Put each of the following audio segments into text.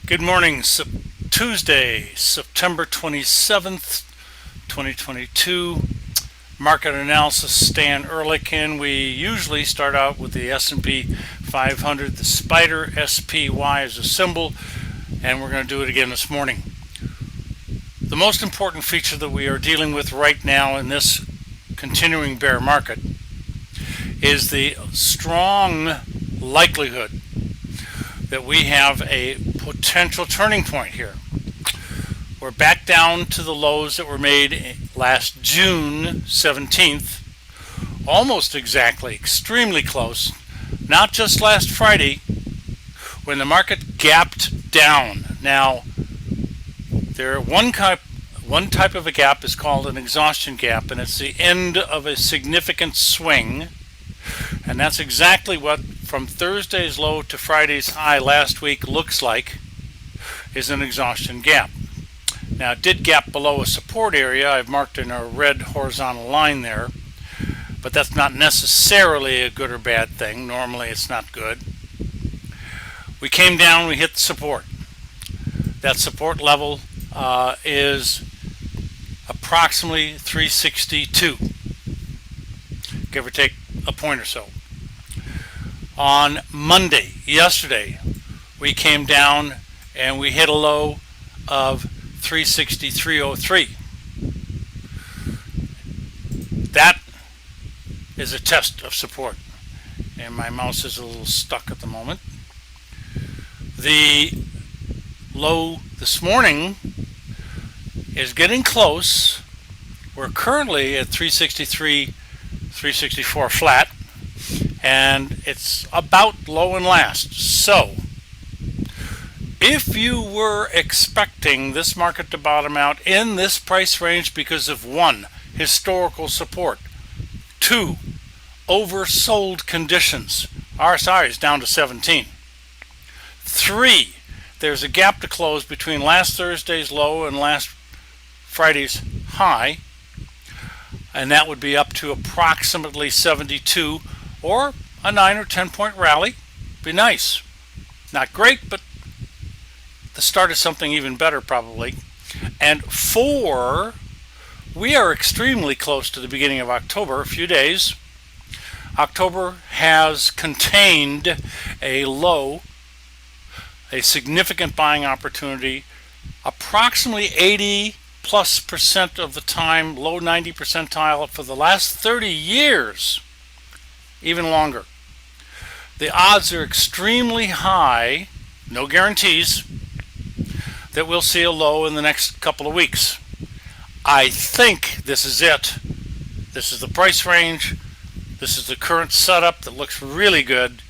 Good morning, Tuesday, September 27th, 2022. Market analysis, Stan Ehrlich. We usually start out with the S&P 500, the spider, SPY as a symbol, and we're going to do it again this morning. The most important feature that we are dealing with right now in this continuing bear market is the strong likelihood that we have a potential turning point here. We're back down to the lows that were made last June 17th, almost exactly, extremely close, not just last Friday when the market gapped down. Now, one type of a gap is called an exhaustion gap, and it's the end of a significant swing, and that's exactly what from Thursday's low to Friday's high last week looks like is an exhaustion gap. Now, it did gap below a support area. I've marked in a red horizontal line there, but that's not necessarily a good or bad thing. Normally it's not good. We came down, we hit the support. That support level is approximately 362, give or take a point or so. On Monday, yesterday, we came down and we hit a low of 363.03. That is a test of support, and my mouse is a little stuck at the moment. The low this morning is getting close. We're currently at 364 flat, and it's about low and last. So if you were expecting this market to bottom out in this price range because of 1, historical support, 2, oversold conditions, RSI is down to 17, 3, there's a gap to close between last Thursday's low and last Friday's high, and that would be up to approximately 72, or a 9 or 10 point rally. Be nice. Not great, but the start of something even better probably. And 4, we are extremely close to the beginning of October, a few days. October has contained a low, a significant buying opportunity, approximately 80+% of the time, low 90 percentile for the last 30 years, even longer. The odds are extremely high, no guarantees, that we'll see a low in the next couple of weeks. I think this is it. This is the price range. This is the current setup that looks really good.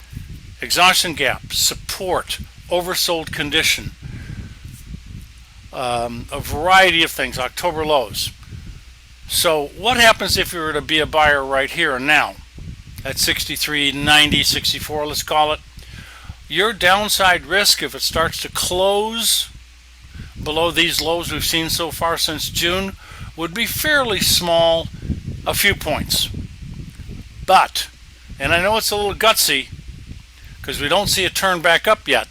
Exhaustion gap, support, oversold condition, a variety of things, October lows. So what happens if you were to be a buyer right here and now at 63.90, 64, let's call it? Your downside risk, if it starts to close below these lows we've seen so far since June, would be fairly small, a few points. But, and I know it's a little gutsy because we don't see a turn back up yet,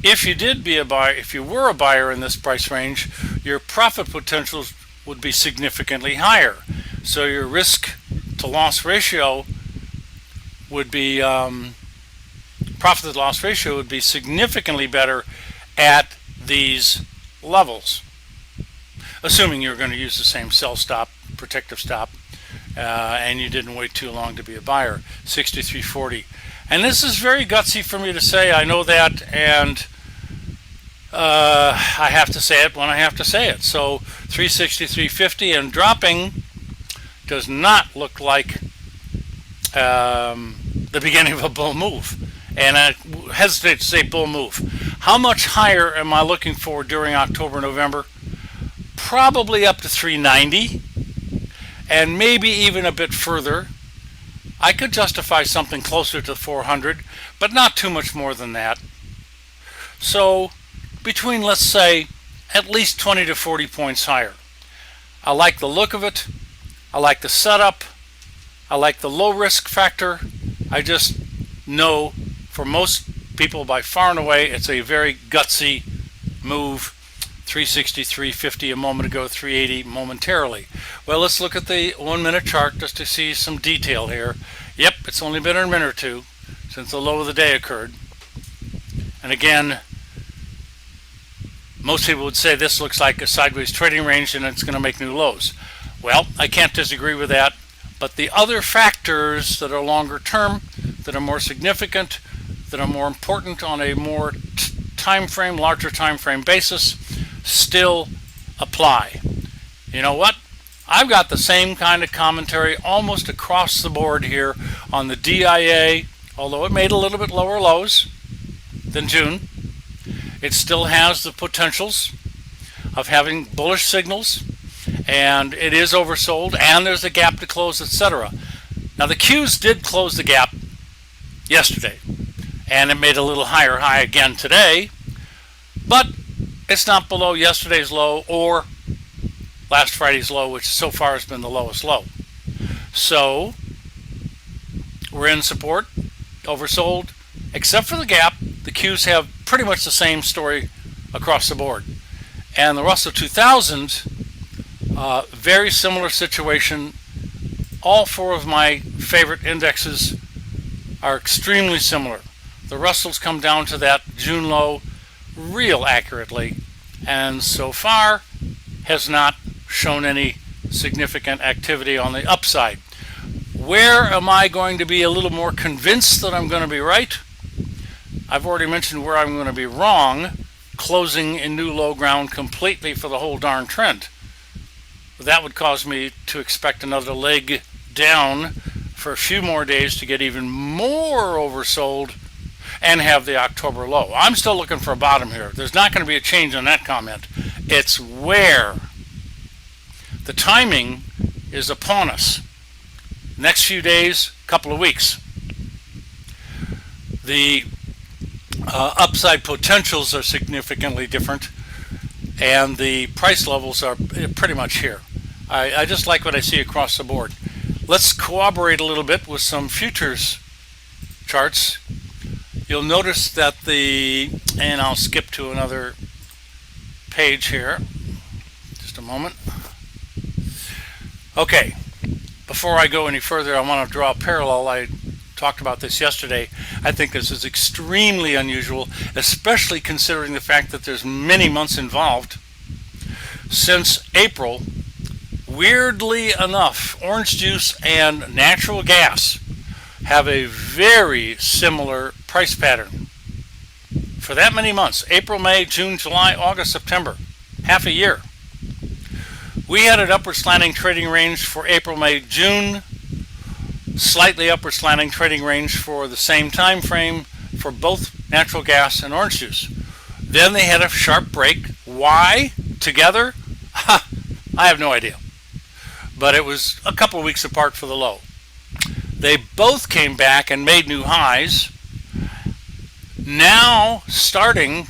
if you did be a buyer, if you were a buyer in this price range, your profit potentials would be significantly higher. So your risk to loss ratio would be, profit to loss ratio would be significantly better at these levels, assuming you're going to use the same sell stop, protective stop, and you didn't wait too long to be a buyer. 63.40. And this is very gutsy for me to say, I know that, and I have to say it when I have to say it. So 363.50 and dropping does not look like the beginning of a bull move. And I hesitate to say bull move. How much higher am I looking for during October, November? Probably up to 390, and maybe even a bit further. I could justify something closer to 400, but not too much more than that. So between, let's say, at least 20 to 40 points higher. I like the look of it. I like the setup. I like the low risk factor. I just know for most people, by far and away, it's a very gutsy move. 363, 50 a moment ago, 380 momentarily. Well, let's look at the 1 minute chart just to see some detail here. Yep, it's only been a minute or two since the low of the day occurred. And again, most people would say this looks like a sideways trading range and it's going to make new lows. Well, I can't disagree with that, but the other factors that are longer term, that are more significant, that are more important on a more larger time frame basis, still apply. You know what? I've got the same kind of commentary almost across the board here on the DIA, although it made a little bit lower lows than June. It still has the potentials of having bullish signals, and it is oversold, and there's a gap to close, etc. Now the Qs did close the gap yesterday, and it made a little higher high again today, but it's not below yesterday's low or last Friday's low, which so far has been the lowest low. So we're in support, oversold, except for the gap. The Qs have pretty much the same story across the board. And the Russell 2000, very similar situation. All four of my favorite indexes are extremely similar. The Russells come down to that June low real accurately, and so far has not shown any significant activity on the upside. Where am I going to be a little more convinced that I'm going to be right? I've already mentioned where I'm going to be wrong, closing in new low ground completely for the whole darn trend. That would cause me to expect another leg down for a few more days to get even more oversold and have the October low. I'm still looking for a bottom here. There's not going to be a change on that comment. It's where. The timing is upon us. Next few days, couple of weeks. The upside potentials are significantly different, and the price levels are pretty much here. I just like what I see across the board. Let's corroborate a little bit with some futures charts. You'll notice that and I'll skip to another page here. Just a moment. Okay, before I go any further, I want to draw a parallel. I talked about this yesterday. I think this is extremely unusual, especially considering the fact that there's many months involved. Since April, weirdly enough, orange juice and natural gas have a very similar price pattern. For that many months, April, May, June, July, August, September, half a year. We had an upward slanting trading range for April, May, June, slightly upward slanting trading range for the same time frame for both natural gas and orange juice. Then they had a sharp break. Why? Together? I have no idea. But it was a couple of weeks apart for the low. They both came back and made new highs. Now, starting,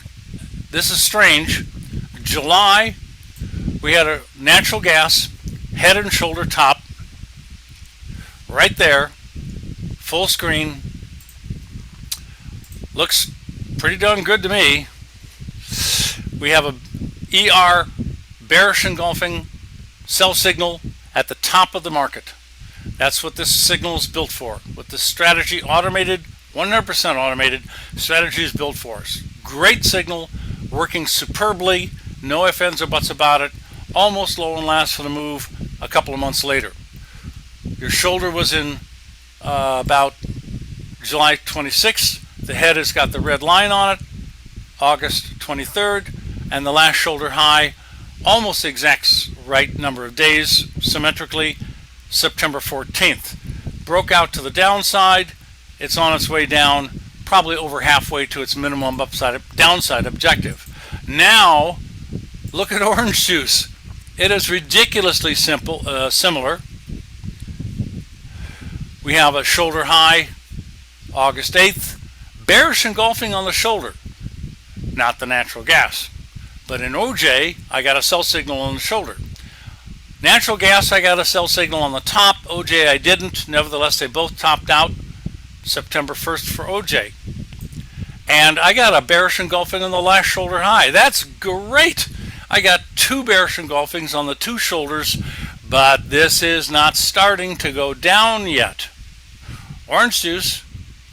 this is strange, July, we had a natural gas head and shoulder top right there, full screen. Looks pretty darn good to me. We have a ER bearish engulfing sell signal at the top of the market. That's what this signal is built for. What this strategy, automated, 100% automated strategy, is built for us. Great signal, working superbly, no ifs, ands, or buts about it. Almost low and last for the move a couple of months later. Your shoulder was in about July 26th. The head has got the red line on it, August 23rd, and the last shoulder high, almost the exact right number of days, symmetrically, September 14th. Broke out to the downside. It's on its way down, probably over halfway to its minimum downside objective. Now, look at orange juice. It is ridiculously similar. We have a shoulder high, August 8th, bearish engulfing on the shoulder, not the natural gas. But in OJ, I got a sell signal on the shoulder. Natural gas, I got a sell signal on the top. OJ, I didn't. Nevertheless, they both topped out September 1st for OJ. And I got a bearish engulfing on the last shoulder high. That's great. I got two bearish engulfings on the two shoulders, but this is not starting to go down yet. Orange juice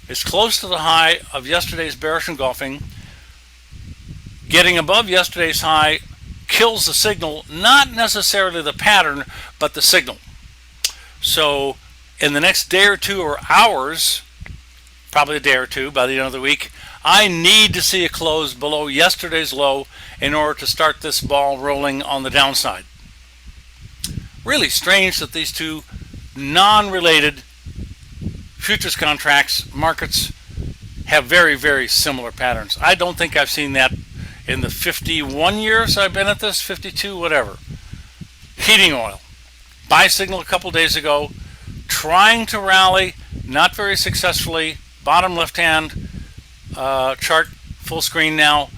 is close to the high of yesterday's bearish engulfing. Getting above yesterday's high kills the signal, not necessarily the pattern, but the signal. So in the next day or two or hours, probably a day or two by the end of the week, I need to see a close below yesterday's low in order to start this ball rolling on the downside. Really strange that these two non-related futures contracts markets have very, very similar patterns. I don't think I've seen that in the 51 years I've been at this, 52, whatever. Heating oil. Buy signal a couple days ago, trying to rally, not very successfully. Bottom left-hand chart, full screen now.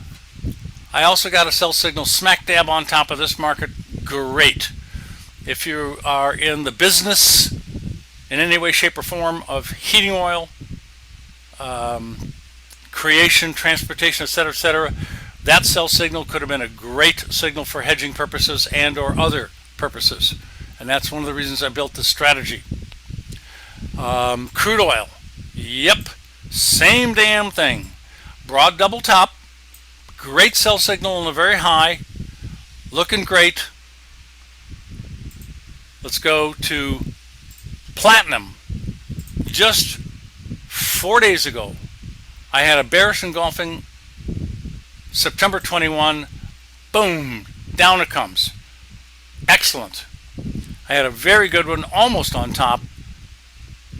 I also got a sell signal smack dab on top of this market. Great. If you are in the business in any way, shape, or form of heating oil, creation, transportation, etc., that sell signal could have been a great signal for hedging purposes and or other purposes. And that's one of the reasons I built this strategy. Crude oil. Yep. Same damn thing. Broad double top. Great sell signal on the very high. Looking great. Let's go to platinum. Just 4 days ago, I had a bearish engulfing. September 21, boom, down it comes. Excellent. I had a very good one, almost on top,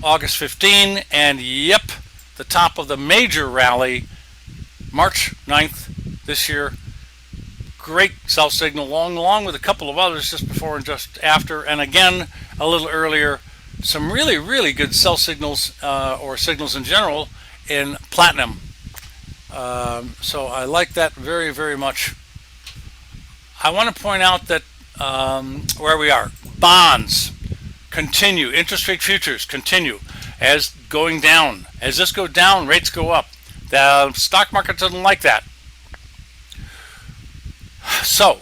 August 15, and yep, the top of the major rally, March 9th this year. Great sell signal, along with a couple of others just before and just after, and again, a little earlier, some really, really good sell signals, or signals in general, in platinum. So I like that very, very much. I want to point out that where we are, bonds continue, interest rate futures continue as going down. As this goes down, rates go up. The stock market doesn't like that. So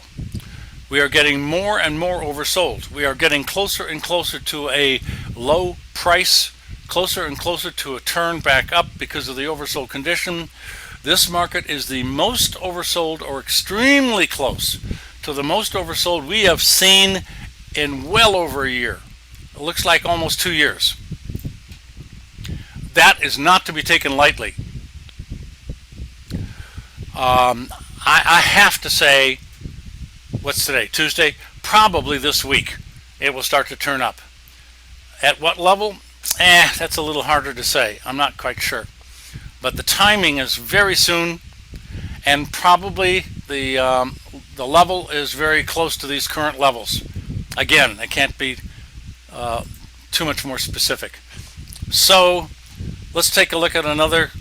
we are getting more and more oversold. We are getting closer and closer to a low price, closer and closer to a turn back up because of the oversold condition. This market is the most oversold, or extremely close to the most oversold we have seen in well over a year. It looks like almost 2 years. That is not to be taken lightly. I have to say, what's today? Tuesday? Probably this week it will start to turn up. At what level? That's a little harder to say. I'm not quite sure. But the timing is very soon, and probably the level is very close to these current levels. Again, I can't be too much more specific. So let's take a look at another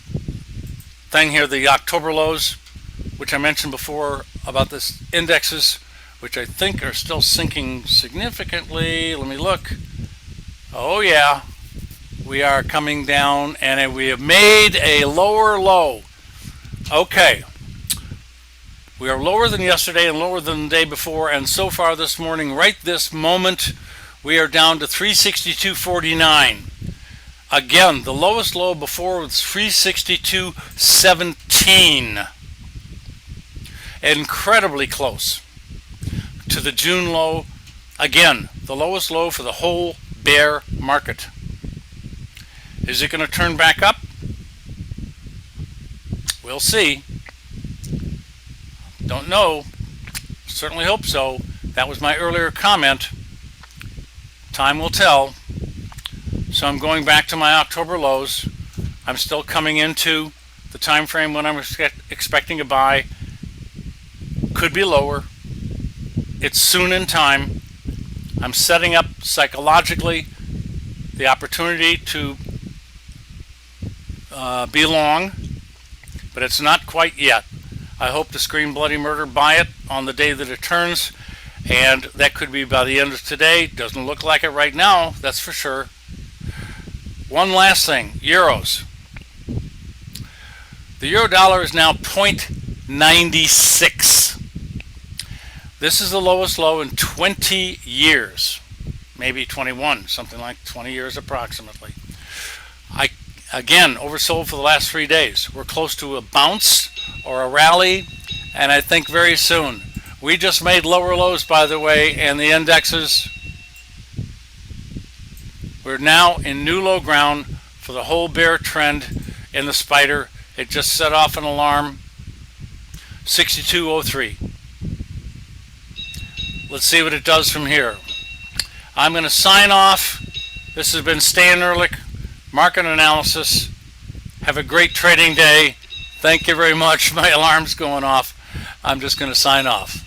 thing here, the October lows, which I mentioned before about this indexes, which I think are still sinking significantly. Let me look. Oh yeah. We are coming down, and we have made a lower low. Okay. We are lower than yesterday and lower than the day before, and so far this morning, right this moment, we are down to 362.49. Again, the lowest low before was 362.17. Incredibly close to the June low. Again, the lowest low for the whole bear market. Is it going to turn back up? We'll see. Don't know. Certainly hope so. That was my earlier comment. Time will tell. So I'm going back to my October lows. I'm still coming into the time frame when I'm expecting a buy. Could be lower. It's soon in time. I'm setting up psychologically the opportunity to be long, but it's not quite yet. I hope to scream bloody murder by it on the day that it turns, and that could be by the end of today. Doesn't look like it right now, that's for sure. One last thing, euros. The euro dollar is now 0.96. This is the lowest low in 20 years, maybe 21, something like 20 years approximately. Again, oversold for the last 3 days. We're close to a bounce or a rally, and I think very soon. We just made lower lows, by the way, and the indexes, we're now in new low ground for the whole bear trend in the spider. It just set off an alarm. 62.03. Let's see what it does from here. I'm going to sign off. This has been Stan Ehrlich, Market Analysis. Have a great trading day. Thank you very much. My alarm's going off. I'm just going to sign off.